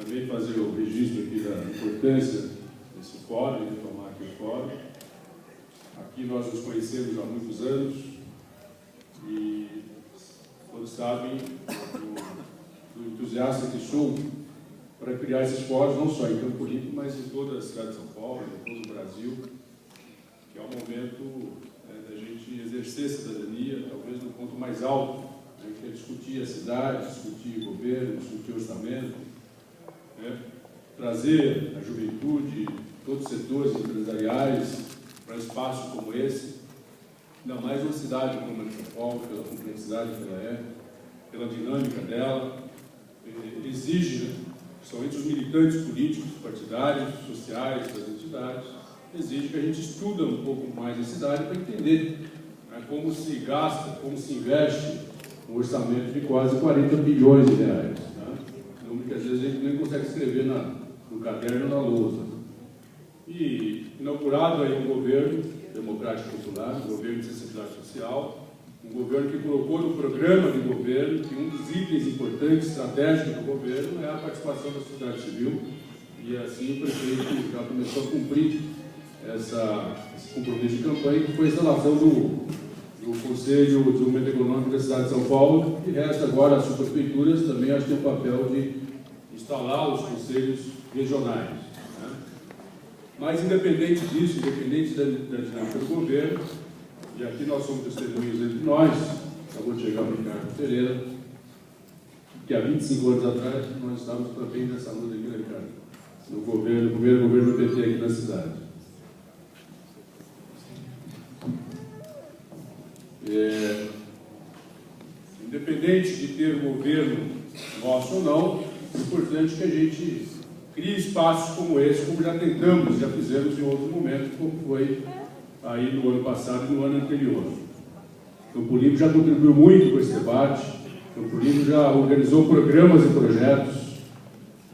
também fazer o registro aqui da importância desse fórum, de tomar aqui o fórum. Aqui nós nos conhecemos há muitos anos e todos sabem do entusiasta que sou para criar esses fóruns, não só em Campo Limpo, mas em toda a cidade de São Paulo, em todo o Brasil, que é o momento da gente exercer cidadania, talvez no ponto mais alto, que é discutir a cidade, discutir o governo, discutir o orçamento, trazer a juventude, todos os setores empresariais para espaços como esse, ainda mais uma cidade como a de São Paulo, pela complexidade que ela é, pela dinâmica dela, exige, principalmente os militantes políticos, partidários, sociais, das entidades, exige que a gente estuda um pouco mais a cidade para entender como se gasta, como se investe um orçamento de quase 40 bilhões de reais. Então, muitas vezes a gente nem consegue escrever no caderno, na lousa. E inaugurado aí um governo democrático popular, um governo de sensibilidade social, um governo que colocou no programa de governo que um dos itens importantes, estratégicos do governo, é a participação da sociedade civil, e assim o prefeito já começou a cumprir esse compromisso de campanha, que foi a instalação do Conselho de Desenvolvimento Econômico da cidade de São Paulo, e resta agora as subprefeituras também acho que tem o papel de instalar os conselhos regionais. Mas, independente disso, independente da dinâmica do governo, e aqui nós somos testemunhas entre nós, acabou de chegar o Ricardo Pereira, que há 25 anos atrás nós estávamos também nessa luta aqui, né, Ricardo? No primeiro governo do PT aqui na cidade. Independente de ter um governo nosso ou não, é importante que a gente crie espaços como esse, como já tentamos, já fizemos em outro momento, como foi aí no ano passado e no ano anterior. Campo Limpo já contribuiu muito com esse debate, Campo Limpo já organizou programas e projetos,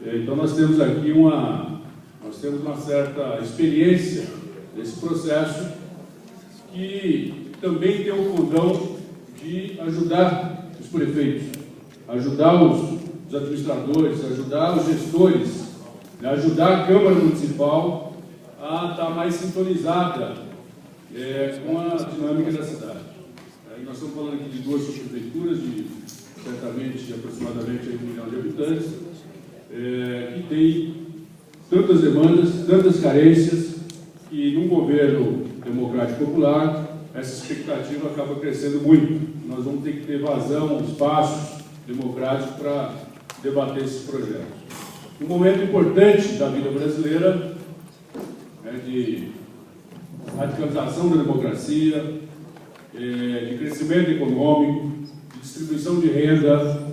então nós temos aqui uma certa experiência desse processo que também tem o condão de ajudar os prefeitos, ajudar os administradores, ajudar os gestores, ajudar a Câmara Municipal a estar mais sintonizada com a dinâmica da cidade. Nós estamos falando aqui de 2 subprefeituras, certamente de aproximadamente 1 milhão de habitantes, que tem tantas demandas, tantas carências, que num governo democrático popular, essa expectativa acaba crescendo muito. Nós vamos ter que ter vazão, espaço democrático para debater esses projetos. Um momento importante da vida brasileira de radicalização da democracia, de crescimento econômico, de distribuição de renda,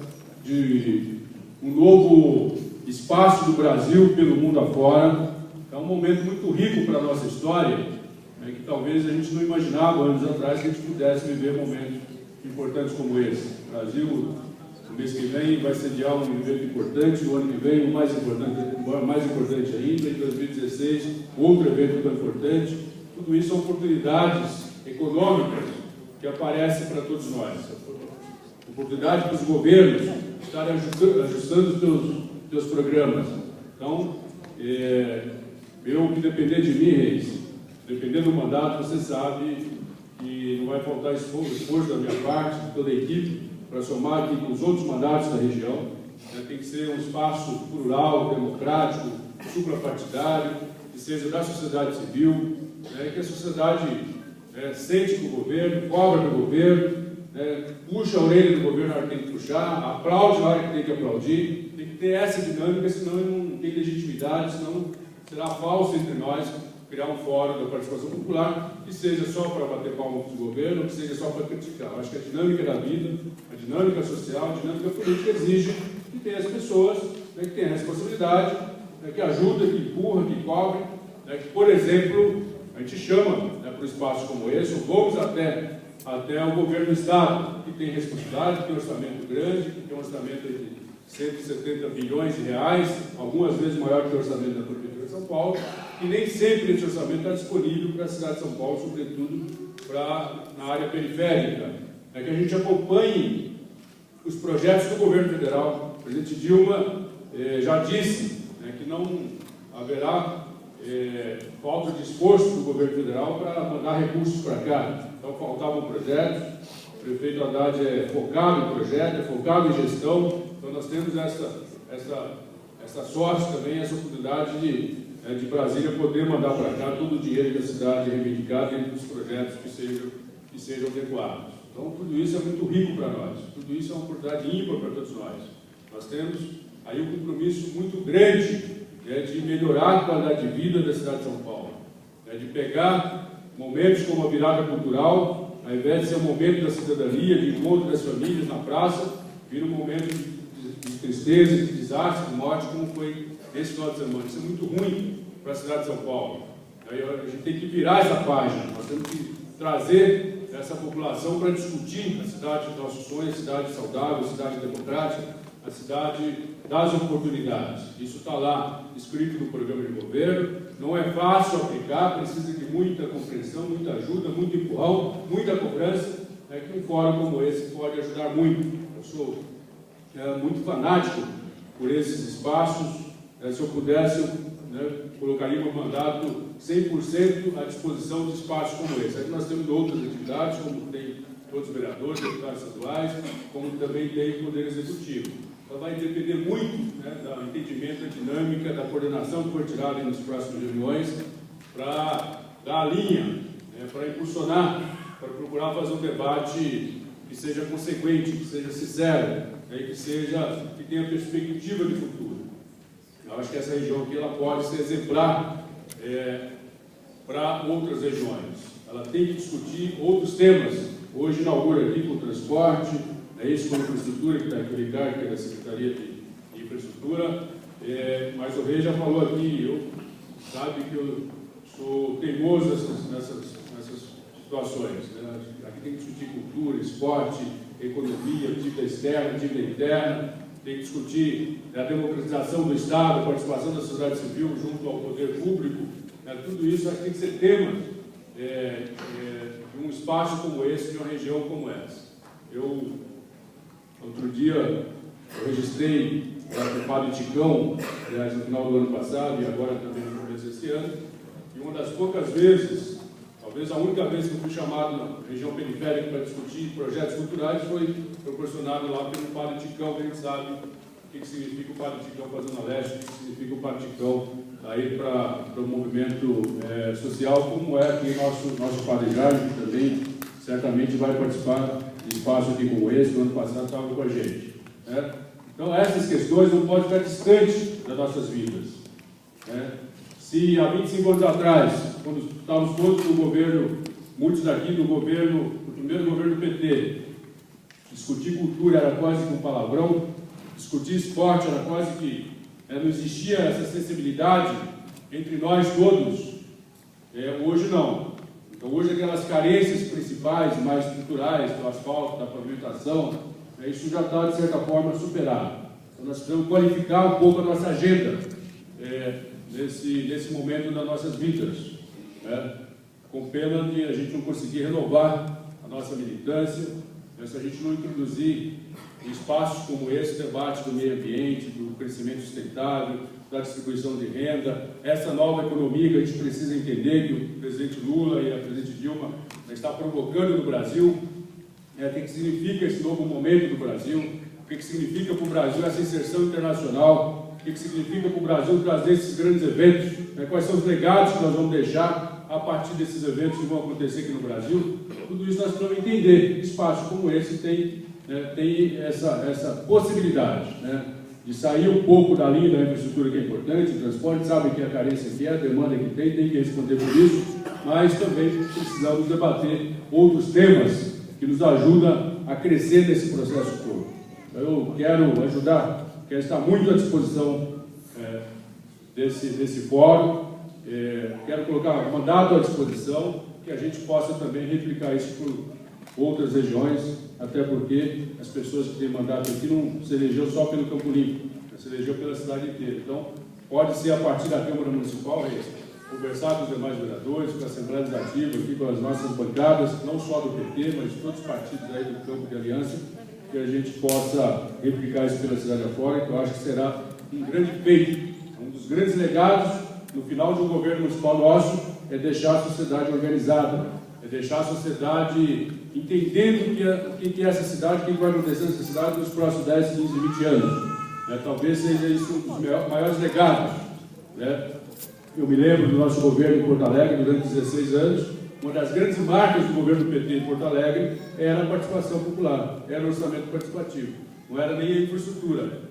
de um novo espaço do Brasil pelo mundo afora. É um momento muito rico para a nossa história, que talvez a gente não imaginava anos atrás que a gente pudesse viver momentos importantes como esse. O Brasil, no mês que vem, vai sediar um evento importante, o ano que vem, o mais importante ainda, em 2016, outro evento tão importante. Tudo isso são oportunidades econômicas que aparecem para todos nós. Oportunidade para os governos estarem ajustando os seus programas. Então, eu, que depender de mim, Reis, dependendo do mandato, você sabe que não vai faltar esforço da minha parte, de toda a equipe, para somar aqui com os outros mandatos da região. Tem que ser um espaço plural, democrático, suprapartidário, que seja da sociedade civil, que a sociedade sente com o governo, cobra do governo, puxa a orelha do governo na hora que tem que puxar, aplaude na hora que tem que aplaudir. Tem que ter essa dinâmica, senão não tem legitimidade, senão será falso entre nós criar um fórum da participação popular que seja só para bater palma para o governo, que seja só para criticar. Eu acho que a dinâmica da vida, a dinâmica social, a dinâmica política exige que tenha as pessoas que tenham responsabilidade, que ajudem, que empurram, que cobrem, que, por exemplo, a gente chama para um espaço como esse, vamos até o governo do Estado, que tem responsabilidade, que tem um orçamento grande, que tem um orçamento de 170 bilhões de reais, algumas vezes maior que o orçamento da Prefeitura de São Paulo, e nem sempre esse orçamento está disponível para a cidade de São Paulo, sobretudo na área periférica. Que a gente acompanhe os projetos do governo federal. O presidente Dilma já disse, né, que não haverá falta de esforço do governo federal para mandar recursos para cá. Então faltavam projetos, o prefeito Haddad é focado em projeto, é focado em gestão, então nós temos essa sorte também, essa oportunidade de Brasília poder mandar para cá todo o dinheiro que a cidade reivindicar dentro dos projetos que sejam adequados. Então tudo isso é muito rico para nós, tudo isso é uma oportunidade ímpar para todos nós. Nós temos aí um compromisso muito grande de melhorar a qualidade de vida da cidade de São Paulo, de pegar momentos como a virada cultural, ao invés de ser um momento da cidadania, de encontro das famílias na praça, vira um momento de tristeza, de desastre, de morte, como foi esse final de semana. Isso é muito ruim para a cidade de São Paulo. Aí a gente tem que virar essa página, nós temos que trazer essa população para discutir a cidade dos nossos sonhos, a cidade saudável, a cidade democrática, a cidade das oportunidades. Isso está lá escrito no programa de governo, não é fácil aplicar, precisa de muita compreensão, muita ajuda, muito empurrão, muita cobrança, que um fórum como esse pode ajudar muito. Eu sou muito fanático por esses espaços. Se eu pudesse, colocaria meu mandato 100% à disposição de espaços como esse. Aí nós temos outras atividades, como tem todos os vereadores, deputados estaduais, como também tem o Poder Executivo. Então vai depender muito do entendimento, da dinâmica, da coordenação que for tirada nas próximas reuniões para dar a linha, para impulsionar, para procurar fazer um debate que seja consequente, que seja sincero, que tenha perspectiva de futuro. Eu acho que essa região aqui ela pode ser exemplar para outras regiões. Ela tem que discutir outros temas. Hoje inaugura aqui com o transporte, isso com a infraestrutura, que está aqui o Ricardo, que é da Secretaria de Infraestrutura, mas o Rei já falou aqui, sabe que eu sou teimoso nessas situações. Aqui tem que discutir cultura, esporte, economia, dívida externa, dívida interna, tem que discutir a democratização do Estado, a participação da sociedade civil junto ao poder público. Tudo isso tem que ser tema de um espaço como esse, de uma região como essa. Outro dia, eu registrei o Padre Ticão, aliás, no final do ano passado e agora também no começo desse ano, e uma das poucas vezes, talvez a única vez que eu fui chamado na região periférica para discutir projetos culturais foi proporcionado lá pelo Padre Ticão, que a gente sabe o que significa o Padre Ticão para a Zona Leste, o que significa o Padre Ticão aí para o movimento social, como é aqui nosso Padre Jaime, que também certamente vai participar de espaço aqui como esse, no ano passado estava com a gente. Então, essas questões não podem ficar distantes das nossas vidas. Se há 25 anos atrás, quando estávamos todos no governo, muitos daqui do primeiro governo do PT, discutir cultura era quase que um palavrão, discutir esporte era quase que não existia essa sensibilidade entre nós todos. Hoje não. Então, hoje aquelas carências principais, mais estruturais, do asfalto, da pavimentação, isso já está, de certa forma, superado. Então, nós precisamos qualificar um pouco a nossa agenda nesse momento das nossas vidas, com pena de a gente não conseguir renovar a nossa militância, se a gente não introduzir em espaços como esse, debate do meio ambiente, do crescimento sustentável, da distribuição de renda, essa nova economia que a gente precisa entender, que o presidente Lula e a presidente Dilma está provocando no Brasil, o que significa esse novo momento do Brasil, o que significa para o Brasil essa inserção internacional, o que significa para o Brasil trazer esses grandes eventos, quais são os legados que nós vamos deixar a partir desses eventos que vão acontecer aqui no Brasil. Tudo isso nós precisamos entender. Espaço como esse tem essa possibilidade de sair um pouco da linha da infraestrutura, que é importante, o transporte, sabe que a carência que é, a demanda que tem que responder por isso, mas também precisamos debater outros temas que nos ajudam a crescer nesse processo todo. Eu quero ajudar, quero estar muito à disposição desse fórum, quero colocar mandato à disposição, que a gente possa também replicar isso por outras regiões, até porque as pessoas que têm mandato aqui não se elegeu só pelo Campo Limpo, se elegeu pela cidade inteira. Então, pode ser a partir da Câmara Municipal, conversar com os demais vereadores, com a Assembleia Legislativa, aqui com as nossas bancadas, não só do PT, mas de todos os partidos aí do campo de aliança, que a gente possa replicar isso pela cidade afora, que eu acho que será um grande feito. Um dos grandes legados, no final de um governo municipal nosso, é deixar a sociedade organizada, é deixar a sociedade entendendo o que é essa cidade, o que vai acontecer nessa cidade nos próximos 10, 15, 20 anos. Talvez seja isso um dos maiores legados. Eu me lembro do nosso governo em Porto Alegre durante 16 anos, uma das grandes marcas do governo do PT em Porto Alegre era a participação popular, era o orçamento participativo, não era nem a infraestrutura,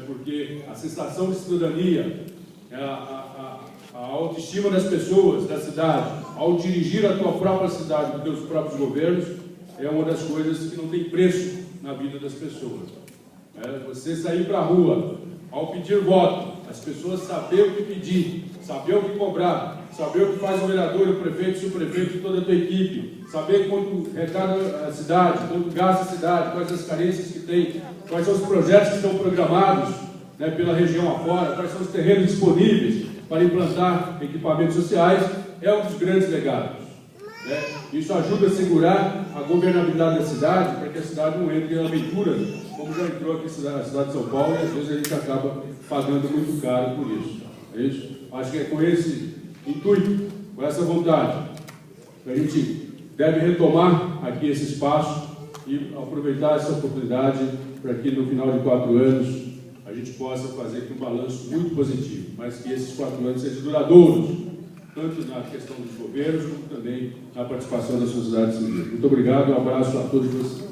porque a sensação de cidadania, a autoestima das pessoas da cidade, ao dirigir a tua própria cidade com teus próprios governos, é uma das coisas que não tem preço na vida das pessoas. Você sair para a rua, ao pedir voto, as pessoas saber o que pedir, saber o que cobrar, saber o que faz o vereador, o prefeito, o subprefeito e toda a tua equipe, saber quanto recada a cidade, quanto gasta a cidade, quais as carências que tem, quais são os projetos que estão programados pela região afora, quais são os terrenos disponíveis para implantar equipamentos sociais, é um dos grandes legados. Isso ajuda a segurar a governabilidade da cidade, para que a cidade não entre em aventuras, como já entrou aqui na cidade de São Paulo, e às vezes a gente acaba pagando muito caro por isso. É isso? Acho que é com esse intuito, com essa vontade, que a gente deve retomar aqui esse espaço e aproveitar essa oportunidade para que no final de 4 anos a gente possa fazer aqui um balanço muito positivo, mas que esses 4 anos sejam duradouros, tanto na questão dos governos, como também na participação da sociedade civil. Muito obrigado, um abraço a todos vocês.